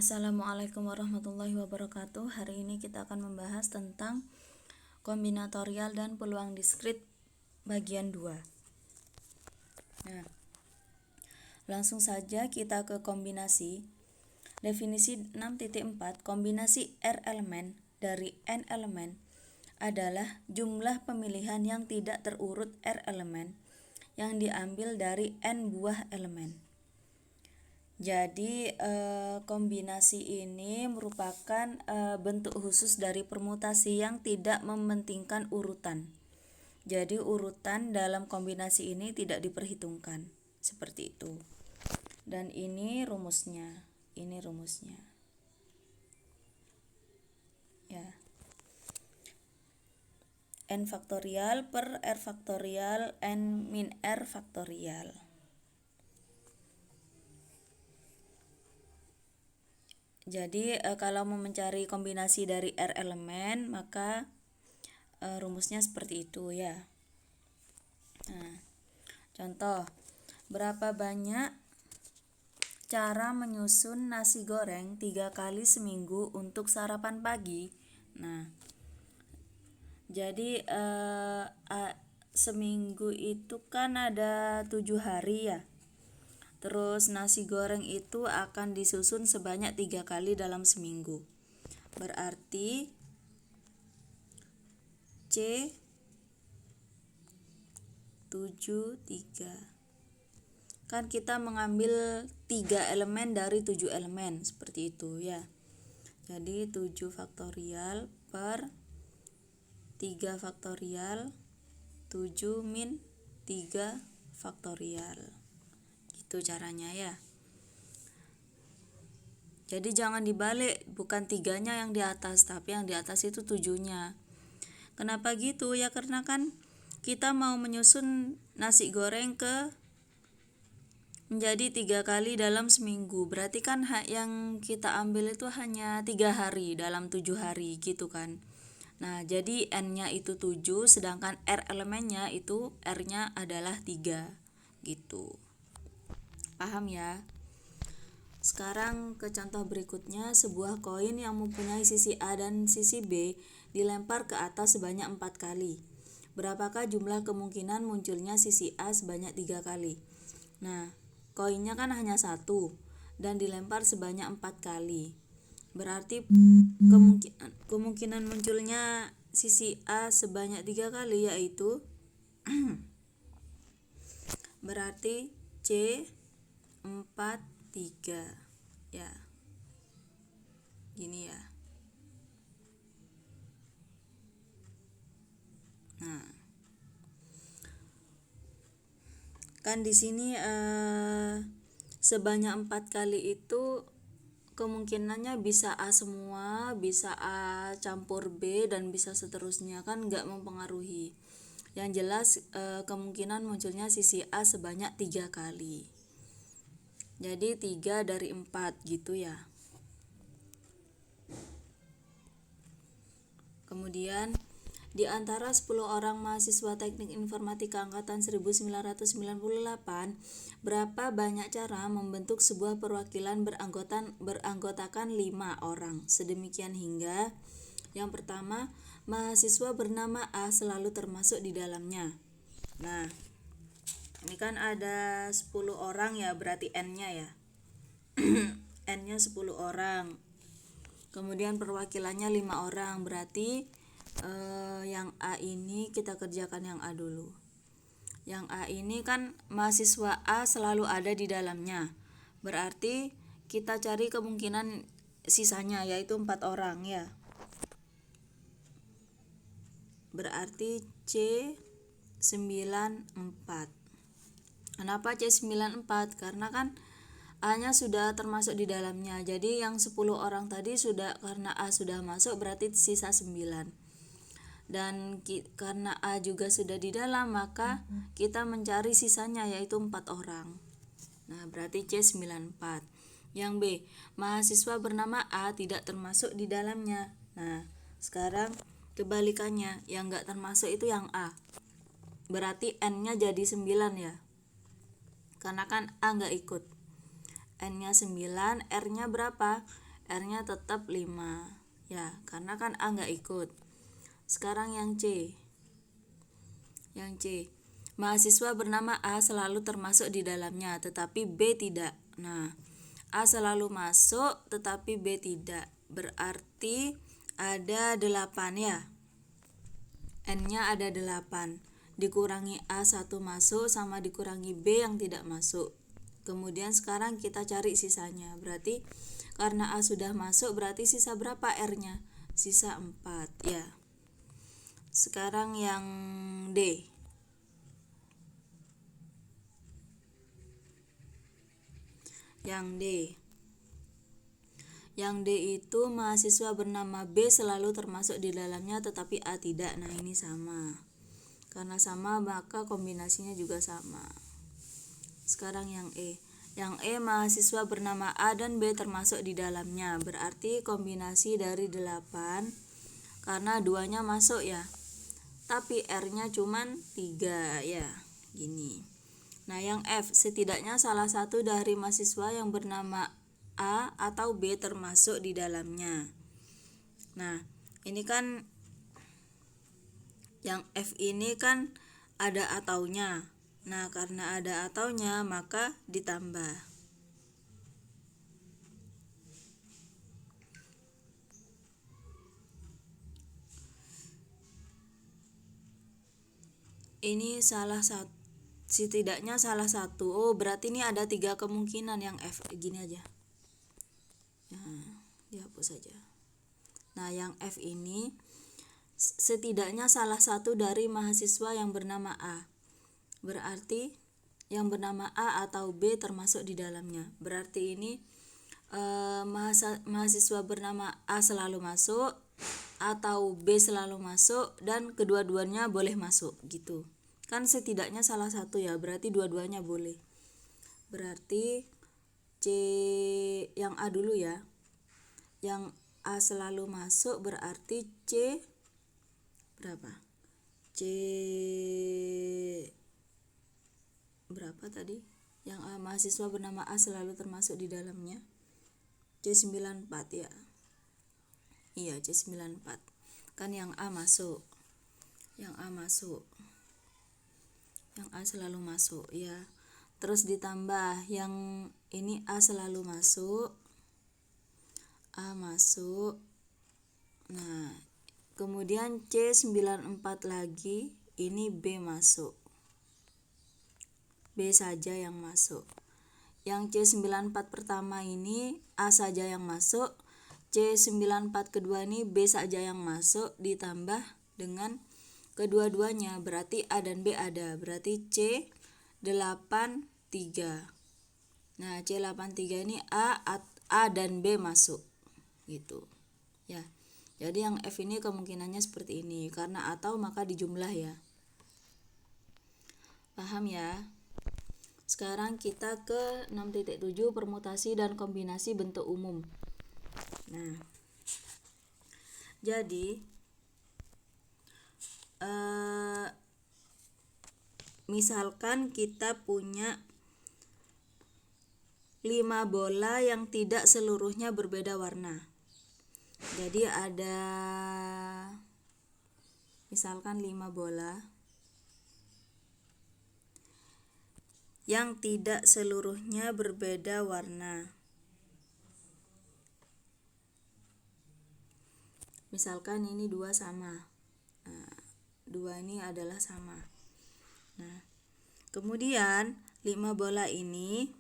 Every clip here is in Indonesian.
Assalamualaikum warahmatullahi wabarakatuh. Hari ini kita akan membahas tentang kombinatorial dan peluang diskrit bagian 2. Nah, langsung saja kita ke kombinasi. Definisi 6.4, kombinasi R elemen dari N elemen adalah jumlah pemilihan yang tidak terurut R elemen yang diambil dari N buah elemen. Jadi kombinasi ini merupakan bentuk khusus dari permutasi yang tidak mementingkan urutan. Jadi urutan dalam kombinasi ini tidak diperhitungkan. Seperti itu. Dan ini rumusnya. Ya. N faktorial per R faktorial N min R faktorial. Jadi kalau mau mencari kombinasi dari R elemen, maka rumusnya seperti itu ya. Nah, contoh, berapa banyak cara menyusun nasi goreng 3 kali seminggu untuk sarapan pagi? Nah, jadi seminggu itu kan ada 7 hari ya. Terus nasi goreng itu akan disusun sebanyak 3 kali dalam seminggu. Berarti C 73. Kan kita mengambil 3 elemen dari 7 elemen, seperti itu ya. Jadi 7 faktorial per 3 faktorial 7 min 3 faktorial. Itu caranya ya. Jadi jangan dibalik, bukan 3-nya yang di atas, tapi yang di atas itu 7-nya. Kenapa gitu? Ya karena kan kita mau menyusun nasi goreng menjadi 3 kali dalam seminggu. Berarti kan yang kita ambil itu hanya 3 hari dalam 7 hari gitu kan. Nah, jadi N-nya itu 7, sedangkan R elemennya itu R-nya adalah 3 gitu. Paham ya? Sekarang ke contoh berikutnya, sebuah koin yang mempunyai sisi A dan sisi B dilempar ke atas sebanyak 4 kali. Berapakah jumlah kemungkinan munculnya sisi A sebanyak 3 kali? Nah, koinnya kan hanya 1 dan dilempar sebanyak 4 kali. Berarti kemungkinan munculnya sisi A sebanyak 3 kali yaitu berarti C 43 ya. Gini ya. Nah, kan di sini sebanyak 4 kali itu kemungkinannya bisa A semua, bisa A campur B, dan bisa seterusnya, kan nggak mempengaruhi. Yang jelas kemungkinan munculnya sisi A sebanyak 3 kali. Jadi 3 dari 4 gitu ya. Kemudian di antara 10 orang mahasiswa Teknik Informatika angkatan 1998, berapa banyak cara membentuk sebuah perwakilan beranggotakan 5 orang? Sedemikian hingga yang pertama, mahasiswa bernama A selalu termasuk di dalamnya. Nah, ini kan ada 10 orang ya, berarti N-nya ya. N-nya 10 orang. Kemudian perwakilannya 5 orang, berarti yang A ini kita kerjakan yang A dulu. Yang A ini kan mahasiswa A selalu ada di dalamnya. Berarti kita cari kemungkinan sisanya yaitu 4 orang ya. Berarti C 94. Kenapa C 94? Karena kan A-nya sudah termasuk di dalamnya. Jadi yang 10 orang tadi sudah, karena A sudah masuk berarti sisa 9. Dan karena A juga sudah di dalam, maka kita mencari sisanya yaitu 4 orang. Nah, berarti C 94. Yang B, mahasiswa bernama A tidak termasuk di dalamnya. Nah, sekarang kebalikannya, yang enggak termasuk itu yang A. Berarti N-nya jadi 9 ya. Karena kan A enggak ikut. N-nya 9, R-nya berapa? R-nya tetap 5 ya, karena kan A nggak ikut. Sekarang yang C. Mahasiswa bernama A selalu termasuk di dalamnya, tetapi B tidak. Nah, A selalu masuk, tetapi B tidak. Berarti ada 8 ya. N-nya ada 8. Dikurangi A 1 masuk sama dikurangi B yang tidak masuk. Kemudian sekarang kita cari sisanya. Berarti karena A sudah masuk, berarti sisa berapa R-nya? Sisa 4 ya. Sekarang yang D. Yang D itu mahasiswa bernama B selalu termasuk di dalamnya, tetapi A tidak. Nah, ini sama. Karena sama, maka kombinasinya juga sama. Sekarang yang E. Yang E mahasiswa bernama A dan B termasuk di dalamnya. Berarti kombinasi dari 8 karena 2-nya masuk ya. Tapi R-nya cuman 3 ya. Gini. Nah, yang F, setidaknya salah satu dari mahasiswa yang bernama A atau B termasuk di dalamnya. Nah, ini kan yang F ini kan ada ataunya. Nah, karena ada ataunya maka ditambah. Ini setidaknya salah satu. Oh, berarti ini ada 3 kemungkinan yang F. Gini aja. Nah, dihapus saja. Nah, yang F ini setidaknya salah satu dari mahasiswa yang bernama A. Berarti yang bernama A atau B termasuk di dalamnya. Berarti ini mahasiswa bernama A selalu masuk atau B selalu masuk dan kedua-duanya boleh masuk gitu. Kan setidaknya salah satu ya, berarti dua-duanya boleh. Berarti C yang A dulu ya. Yang A selalu masuk berarti C berapa? C berapa tadi? Yang A, mahasiswa bernama A selalu termasuk di dalamnya. C94 ya. Iya, C94. Kan yang A masuk. Yang A masuk. Yang A selalu masuk ya. Terus ditambah yang ini A selalu masuk. A masuk. Nah, kemudian C94 lagi, ini B masuk. B saja yang masuk. Yang C94 pertama ini A saja yang masuk. C94 kedua ini B saja yang masuk ditambah dengan kedua-duanya, berarti A dan B ada. Berarti C83. Nah, C83 ini A dan B masuk. Gitu. Ya. Jadi yang F ini kemungkinannya seperti ini, karena atau maka dijumlah ya. Paham ya? Sekarang kita ke 6.7 permutasi dan kombinasi bentuk umum. Nah, jadi misalkan kita punya 5 bola yang tidak seluruhnya berbeda warna. Jadi ada misalkan 5 bola yang tidak seluruhnya berbeda warna. Misalkan ini 2 sama. Nah, 2 ini adalah sama. Nah, kemudian 5 bola ini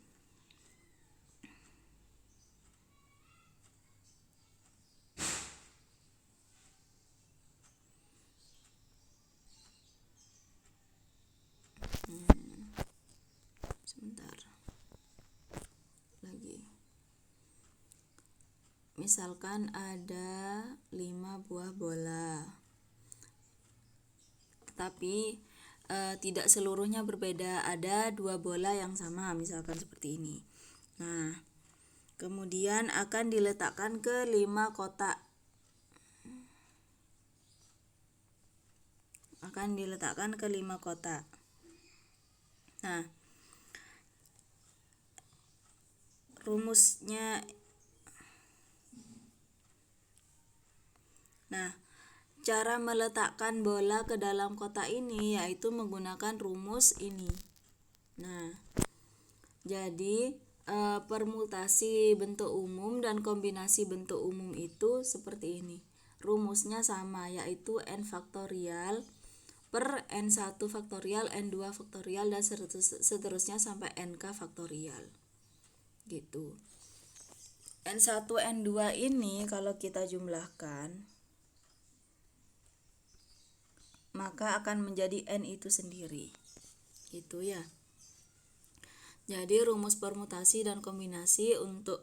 sebentar lagi. Misalkan ada 5 buah bola, tapi tidak seluruhnya berbeda, ada 2 bola yang sama, misalkan seperti ini. Nah, kemudian akan diletakkan ke 5 kotak. Nah, rumusnya Nah, cara meletakkan bola ke dalam kotak ini yaitu menggunakan rumus ini. Nah, jadi permutasi bentuk umum dan kombinasi bentuk umum itu seperti ini. Rumusnya sama, yaitu n faktorial per n1 faktorial, n2 faktorial, dan seterusnya sampai nk faktorial. Gitu. N1, N2 ini kalau kita jumlahkan, maka akan menjadi N itu sendiri. Gitu ya. Jadi rumus permutasi dan kombinasi untuk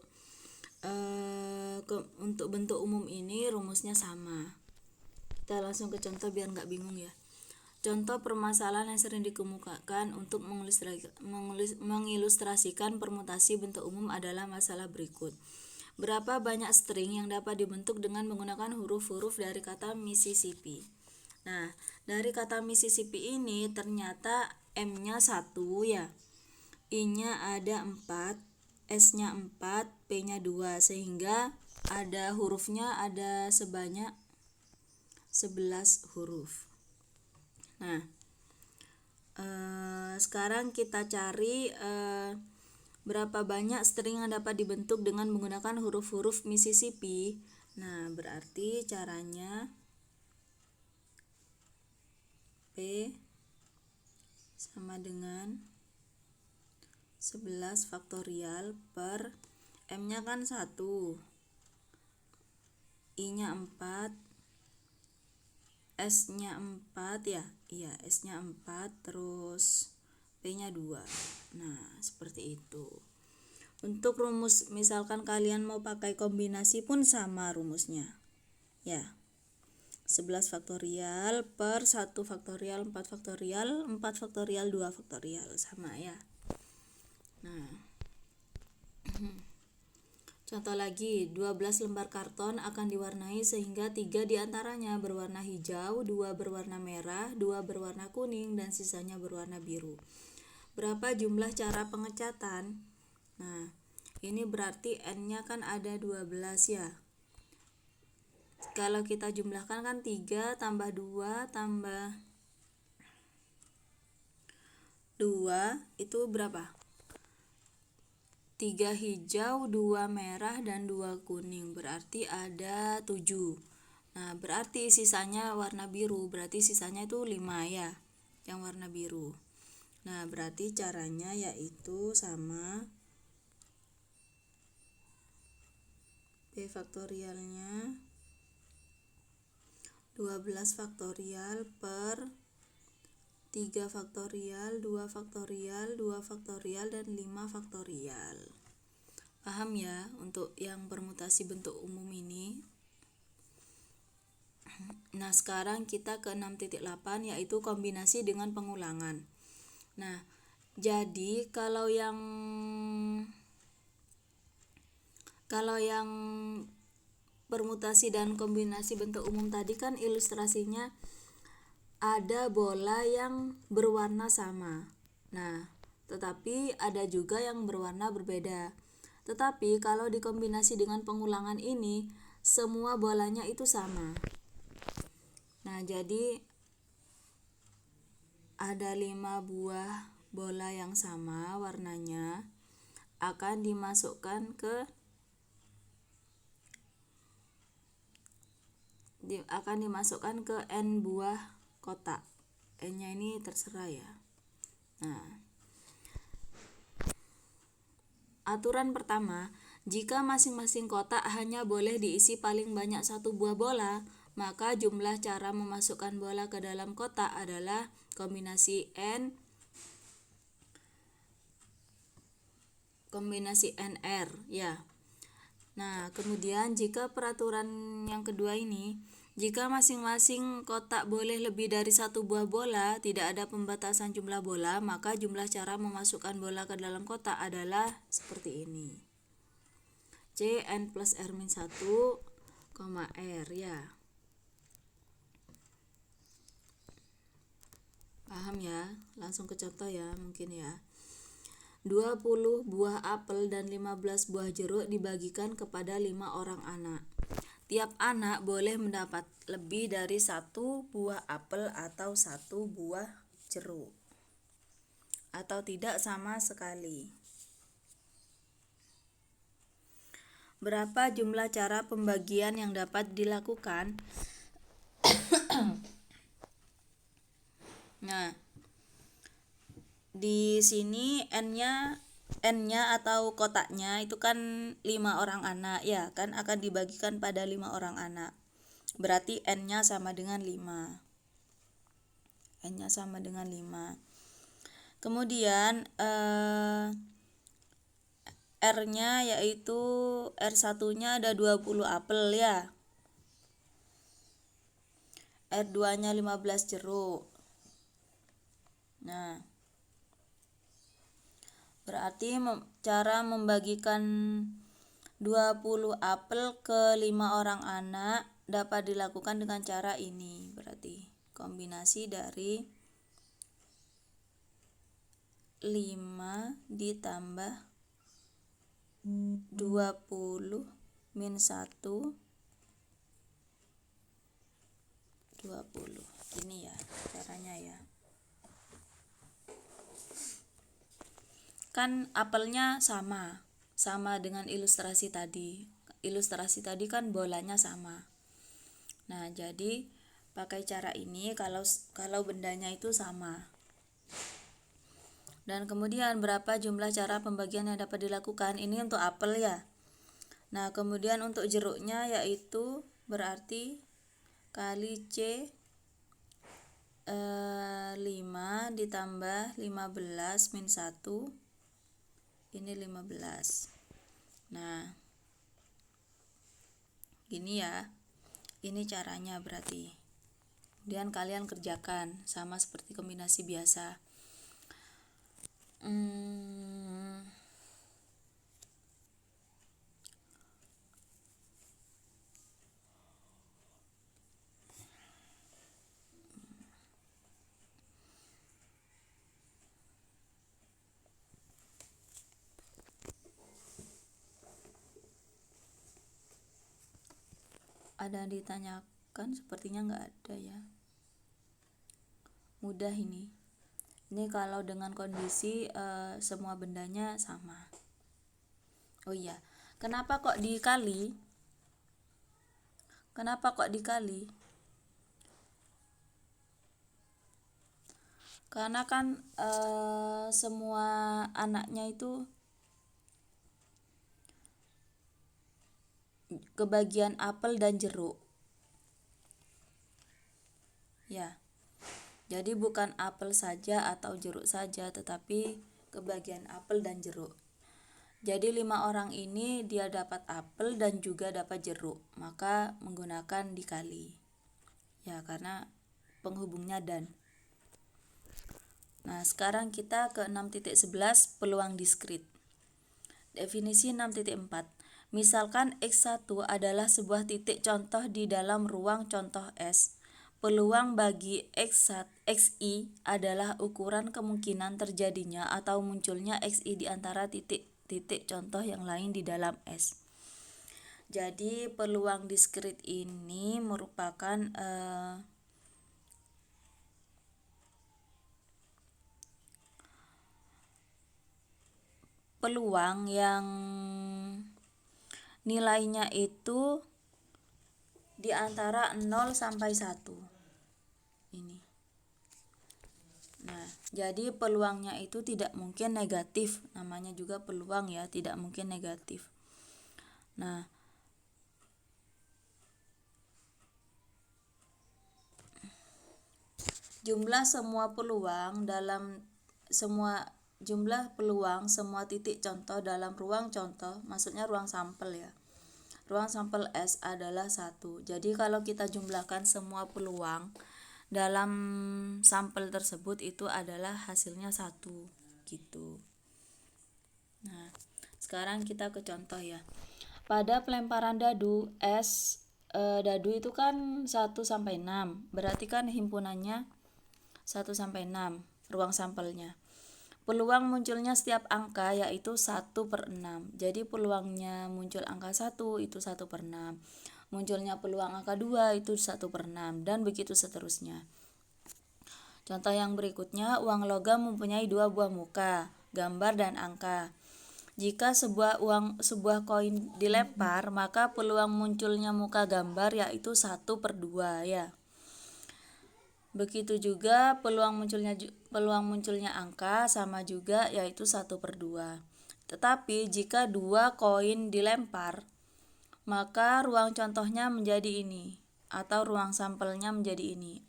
bentuk umum ini rumusnya sama. Kita langsung ke contoh biar nggak bingung ya. Contoh permasalahan yang sering dikemukakan untuk mengilustrasikan permutasi bentuk umum adalah masalah berikut. Berapa banyak string yang dapat dibentuk dengan menggunakan huruf-huruf dari kata Mississippi? Nah, dari kata Mississippi ini ternyata M-nya 1 ya. I-nya ada 4, S-nya 4, P-nya 2, sehingga ada hurufnya ada sebanyak 11 huruf. Nah, sekarang kita cari berapa banyak string yang dapat dibentuk dengan menggunakan huruf-huruf Mississippi. Nah, berarti caranya P sama dengan 11 faktorial per M-nya kan 1, I-nya 4, S-nya 4 ya. Iya, S-nya 4, terus P-nya 2. Nah, seperti itu. Untuk rumus, misalkan kalian mau pakai kombinasi pun sama rumusnya. Ya. 11 faktorial per 1 faktorial, 4 faktorial, 4 faktorial, 2 faktorial, sama ya. Nah, contoh lagi, 12 lembar karton akan diwarnai sehingga 3 diantaranya berwarna hijau, 2 berwarna merah, 2 berwarna kuning, dan sisanya berwarna biru. Berapa jumlah cara pengecatan? Nah, ini berarti N-nya kan ada 12 ya. Kalau kita jumlahkan kan 3 tambah 2 tambah 2 itu berapa? 3 hijau, 2 merah, dan 2 kuning, berarti ada 7. Nah, berarti sisanya warna biru, berarti sisanya itu 5 ya, yang warna biru. Nah, berarti caranya yaitu sama P faktorialnya 12 faktorial per 3 faktorial, 2 faktorial, 2 faktorial, dan 5 faktorial. Paham ya untuk yang permutasi bentuk umum ini? Nah, sekarang kita ke 6.8 yaitu kombinasi dengan pengulangan. Nah, jadi kalau yang permutasi dan kombinasi bentuk umum tadi kan ilustrasinya ada bola yang berwarna sama. Nah, tetapi ada juga yang berwarna berbeda. Tetapi kalau dikombinasi dengan pengulangan ini, semua bolanya itu sama. Nah, jadi ada 5 buah bola yang sama warnanya akan dimasukkan ke N buah kotak. N-nya ini terserah ya. Nah, aturan pertama, jika masing-masing kotak hanya boleh diisi paling banyak 1 buah bola, maka jumlah cara memasukkan bola ke dalam kotak adalah kombinasi NR ya. Nah, kemudian jika peraturan yang kedua ini, jika masing-masing kotak boleh lebih dari 1 buah bola, tidak ada pembatasan jumlah bola, maka jumlah cara memasukkan bola ke dalam kotak adalah seperti ini. C N plus R-1, R ya. Paham ya? Langsung ke contoh ya mungkin ya. 20 buah apel dan 15 buah jeruk dibagikan kepada 5 orang anak. Tiap anak boleh mendapat lebih dari 1 buah apel atau 1 buah jeruk, atau tidak sama sekali. Berapa jumlah cara pembagian yang dapat dilakukan? Nah, di sini n-nya atau kotaknya itu kan 5 orang anak ya, kan akan dibagikan pada 5 orang anak. Berarti n-nya sama dengan 5. N-nya sama dengan 5. Kemudian R-nya yaitu R1-nya ada 20 apel ya. R2-nya 15 jeruk. Nah, berarti cara membagikan 20 apel ke 5 orang anak dapat dilakukan dengan cara ini. Berarti kombinasi dari 5 ditambah 20 min 1 20. Ini ya caranya ya. Kan apelnya sama dengan ilustrasi tadi. Ilustrasi tadi kan bolanya sama. Nah, jadi pakai cara ini kalau bendanya itu sama. Dan kemudian berapa jumlah cara pembagian yang dapat dilakukan? Ini untuk apel ya. Nah, kemudian untuk jeruknya yaitu berarti kali C 5 ditambah 15 min 1, ini 15. Nah, gini ya, ini caranya berarti. Kemudian kalian kerjakan sama seperti kombinasi biasa. Ada ditanyakan? Sepertinya nggak ada ya. Mudah ini kalau dengan kondisi semua bendanya sama. Oh iya, kenapa kok dikali? Karena kan semua anaknya itu kebagian apel dan jeruk ya. Jadi bukan apel saja atau jeruk saja, tetapi kebagian apel dan jeruk. Jadi 5 orang ini dia dapat apel dan juga dapat jeruk, maka menggunakan dikali ya, karena penghubungnya dan. Nah, sekarang kita ke 6.11 peluang diskrit. Definisi 6.4. Misalkan X1 adalah sebuah titik contoh di dalam ruang contoh S. Peluang bagi XI adalah ukuran kemungkinan terjadinya atau munculnya XI di antara titik-titik contoh yang lain di dalam S. Jadi peluang diskrit ini merupakan peluang yang nilainya itu di antara 0 sampai 1 ini. Nah, jadi peluangnya itu tidak mungkin negatif, namanya juga peluang ya, tidak mungkin negatif. Nah, jumlah peluang semua titik contoh dalam ruang contoh, maksudnya ruang sampel ya. Ruang sampel S adalah 1. Jadi kalau kita jumlahkan semua peluang dalam sampel tersebut itu adalah hasilnya 1 gitu. Nah, sekarang kita ke contoh ya. Pada pelemparan dadu S, dadu itu kan 1 sampai 6. Berarti kan himpunannya 1 sampai 6 ruang sampelnya. peluang munculnya setiap angka yaitu 1/6. Jadi peluangnya muncul angka 1 itu 1/6. Munculnya peluang angka 2 itu 1/6 dan begitu seterusnya. Contoh yang berikutnya, uang logam mempunyai 2 buah muka, gambar dan angka. Jika sebuah koin dilempar, maka peluang munculnya muka gambar yaitu 1/2 ya. Begitu juga peluang munculnya angka sama juga yaitu 1/2. Tetapi jika 2 koin dilempar, maka ruang contohnya menjadi ini atau ruang sampelnya menjadi ini.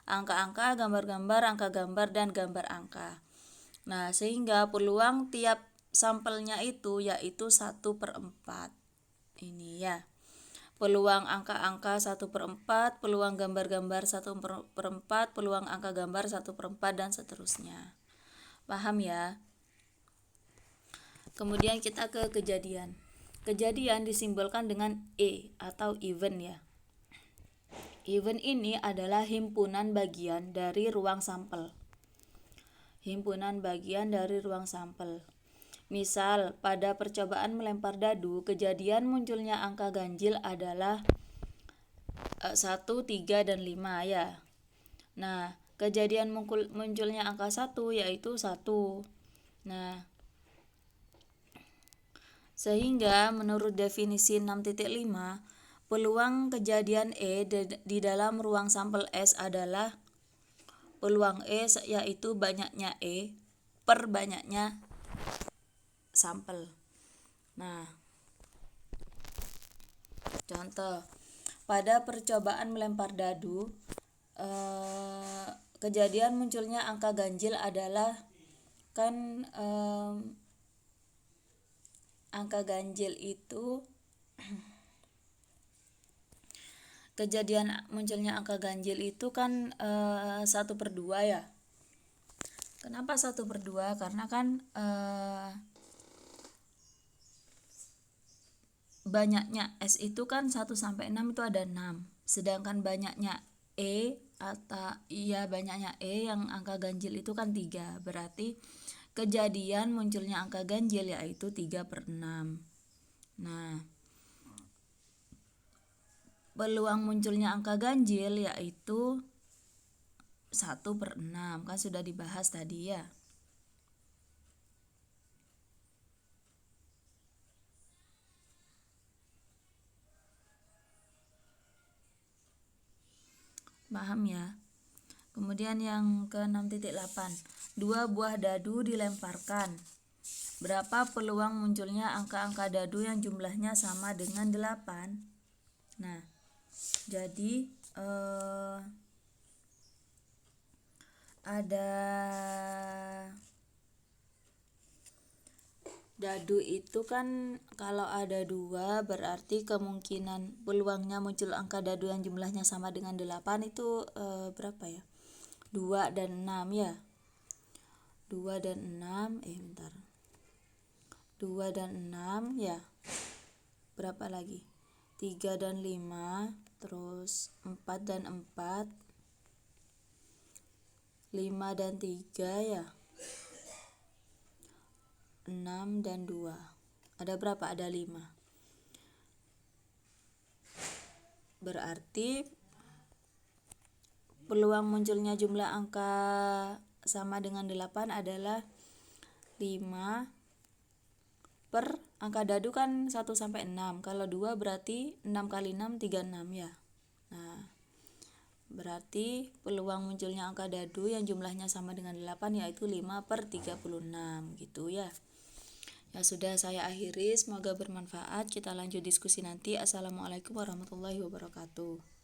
Angka-angka, gambar-gambar, angka gambar dan gambar angka. Nah, sehingga peluang tiap sampelnya itu yaitu 1/4. Ini ya. Peluang angka-angka 1/4, peluang gambar-gambar 1/4, peluang angka gambar 1/4 dan seterusnya. Paham ya? Kemudian kita ke kejadian. Kejadian disimbolkan dengan E atau event ya. Event ini adalah himpunan bagian dari ruang sampel. Himpunan bagian dari ruang sampel. Misal, pada percobaan melempar dadu, kejadian munculnya angka ganjil adalah 1, 3, dan 5 ya. Nah, kejadian munculnya angka 1 yaitu 1. Nah, sehingga menurut definisi 6.5, peluang kejadian E di dalam ruang sampel S adalah peluang E yaitu banyaknya E per banyaknya sampel. Nah, contoh pada percobaan melempar dadu, kejadian munculnya angka ganjil adalah angka ganjil itu kejadian munculnya angka ganjil itu 1/2 ya. Kenapa 1/2? Karena banyaknya S itu 1 sampai 6 itu ada 6. Sedangkan banyaknya E banyaknya E yang angka ganjil itu 3. Berarti kejadian munculnya angka ganjil yaitu 3/6. Nah, peluang munculnya angka ganjil yaitu 1/6. Kan sudah dibahas tadi ya. Paham ya? Kemudian yang ke 6.8, 2 buah dadu dilemparkan. Berapa peluang munculnya angka-angka dadu yang jumlahnya sama dengan 8? Nah, jadi ada dadu itu kalau ada 2 berarti kemungkinan peluangnya muncul angka dadu yang jumlahnya sama dengan 8 itu berapa ya? 2 dan 6 ya. 2 dan 6 2 dan 6 ya. Berapa lagi? 3 dan 5, terus 4 dan 4, 5 dan 3 ya. 6 dan 2. Ada berapa? Ada 5. Berarti peluang munculnya jumlah angka sama dengan 8 adalah 5 per angka dadu 1 sampai 6. Kalau 2 berarti 6 kali 6 36 ya. Nah, berarti peluang munculnya angka dadu yang jumlahnya sama dengan 8 yaitu 5/36 gitu ya. Ya sudah, saya akhiri, semoga bermanfaat. Kita lanjut diskusi nanti. Assalamualaikum warahmatullahi wabarakatuh.